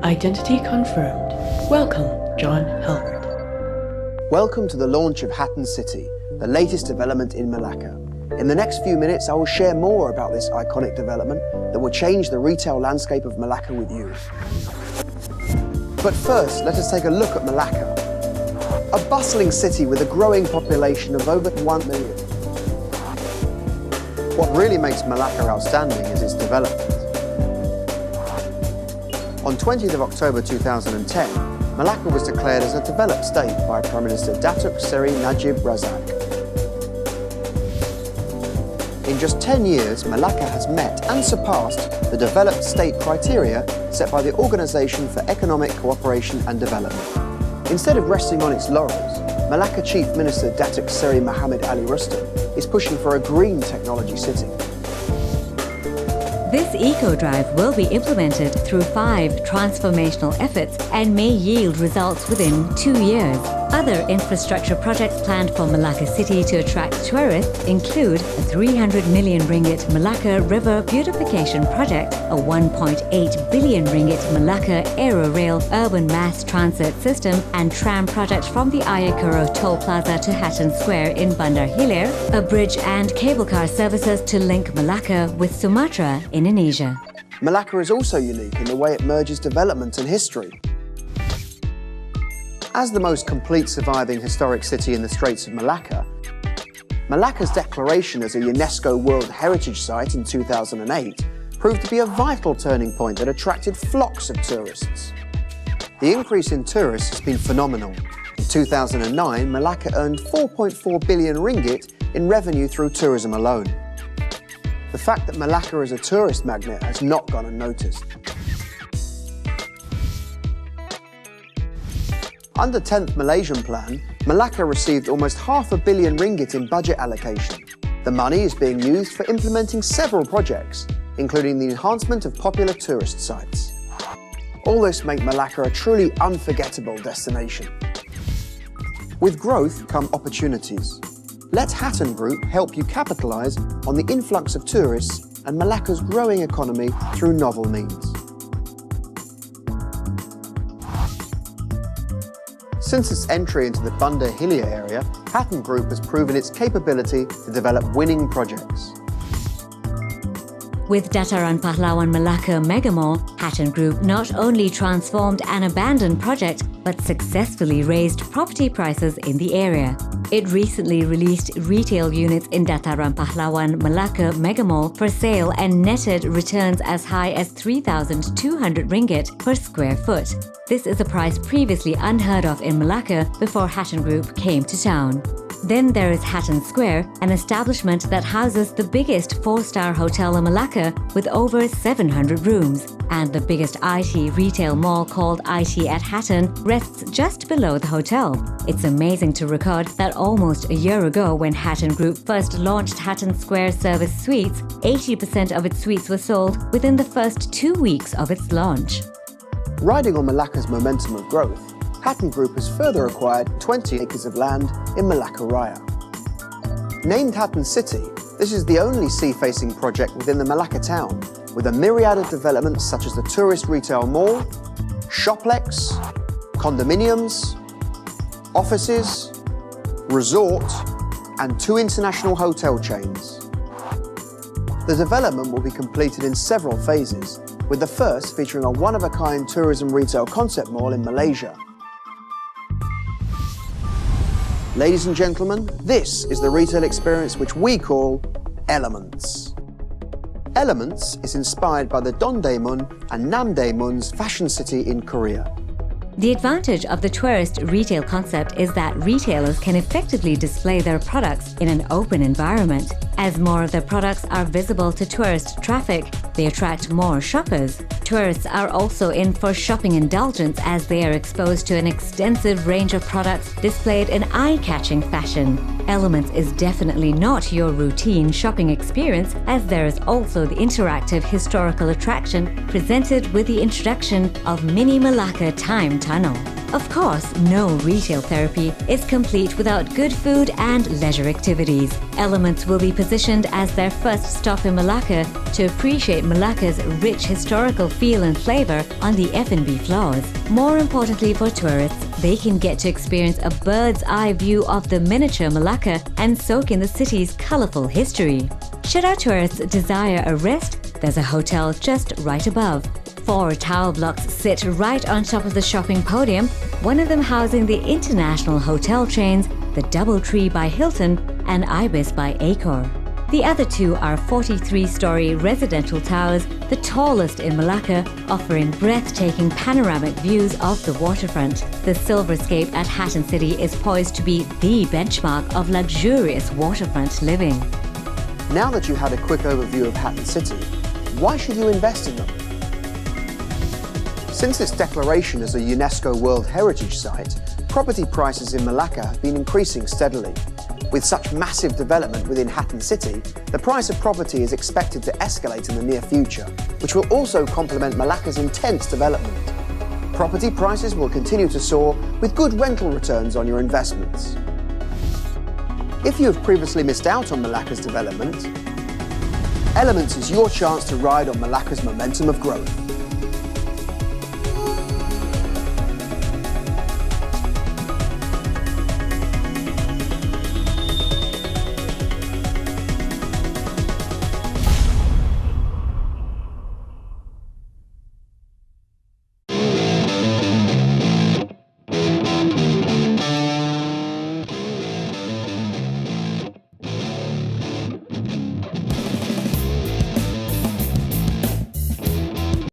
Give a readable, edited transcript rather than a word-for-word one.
Identity confirmed. Welcome, John Halbert. Welcome to the launch of Hatten City, the latest development in Malacca. In the next few minutes, I will share more about this iconic development that will change the retail landscape of Malacca with you. But first, let us take a look at Malacca, a bustling city with a growing population of over 1 million. What really makes Malacca outstanding is its development. On 20th of October 2010, Malacca was declared as a developed state by Prime Minister Datuk Seri Najib Razak. In just 10 years, Malacca has met and surpassed the developed state criteria set by the Organisation for Economic Cooperation and Development. Instead of resting on its laurels, Malacca Chief Minister Datuk Seri Mohammed Ali Rustam is pushing for a green technology city. This eco-drive will be implemented through 5 transformational efforts and may yield results within 2 years. Other infrastructure projects planned for Malacca City to attract tourists include a 300 million ringgit Malacca River Beautification Project, a 1.8 billion ringgit Malacca Aerorail Urban Mass Transit System and tram project from the Ayakuro Toll Plaza to Hatten Square in Bandar Hilir, a bridge and cable car services to link Malacca with Sumatra, Indonesia. Malacca is also unique in the way it merges development and history. As the most complete surviving historic city in the Straits of Malacca, Malacca's declaration as a UNESCO World Heritage Site in 2008 proved to be a vital turning point that attracted flocks of tourists. The increase in tourists has been phenomenal. In 2009, Malacca earned 4.4 billion ringgit in revenue through tourism alone. The fact that Malacca is a tourist magnet has not gone unnoticed. Under 10th Malaysian Plan, Malacca received almost $500 million ringgit in budget allocation. The money is being used for implementing several projects, including the enhancement of popular tourist sites. All this makes Malacca a truly unforgettable destination. With growth come opportunities. Let Hatten Group help you capitalise on the influx of tourists and Malacca's growing economy through novel means. Since its entry into the Bandar Hilir area, Hatten Group has proven its capability to develop winning projects. With Dataran Pahlawan Malacca Mega Mall, Hatten Group not only transformed an abandoned project but successfully raised property prices in the area. It recently released retail units in Dataran Pahlawan Malacca Mega Mall for sale and netted returns as high as 3,200 ringgit per square foot. This is a price previously unheard of in Malacca before Hatten Group came to town. Then there is Hatten Square, an establishment that houses the biggest 4-star hotel in Malacca with over 700 rooms. And the biggest IT retail mall called IT at Hatten rests just below the hotel. It's amazing to record that almost a year ago when Hatten Group first launched Hatten Square Service Suites, 80% of its suites were sold within the first 2 weeks of its launch. Riding on Malacca's momentum of growth, Hatten Group has further acquired 20 acres of land in Malacca Raya. Named Hatten City, this is the only sea-facing project within the Malacca town, with a myriad of developments such as the tourist retail mall, shoplex, condominiums, offices, resort, and 2 international hotel chains. The development will be completed in several phases, with the first featuring a one-of-a-kind tourism retail concept mall in Malaysia. Ladies and gentlemen, this is the retail experience which we call Elements. Elements is inspired by the Dongdaemun and Namdaemun's fashion city in Korea. The advantage of the tourist retail concept is that retailers can effectively display their products in an open environment. As more of their products are visible to tourist traffic, they attract more shoppers. Tourists are also in for shopping indulgence as they are exposed to an extensive range of products displayed in eye-catching fashion. Elements is definitely not your routine shopping experience, as there is also the interactive historical attraction presented with the introduction of Mini Malacca Time Tunnel. Of course, no retail therapy is complete without good food and leisure activities. Elements will be positioned positioned as their first stop in Malacca to appreciate Malacca's rich historical feel and flavour on the F&B floors. More importantly for tourists, they can get to experience a bird's eye view of the miniature Malacca and soak in the city's colourful history. Should our tourists desire a rest, there's a hotel just right above. 4 tower blocks sit right on top of the shopping podium, one of them housing the international hotel chains, the Doubletree by Hilton and Ibis by Accor. The other 2 are 43-story residential towers, the tallest in Malacca, offering breathtaking panoramic views of the waterfront. The Silverscape at Hatten City is poised to be the benchmark of luxurious waterfront living. Now that you had a quick overview of Hatten City, why should you invest in them? Since its declaration as a UNESCO World Heritage Site, property prices in Malacca have been increasing steadily. With such massive development within Hatten City, the price of property is expected to escalate in the near future, which will also complement Malacca's intense development. Property prices will continue to soar with good rental returns on your investments. If you have previously missed out on Malacca's development, Elements is your chance to ride on Malacca's momentum of growth.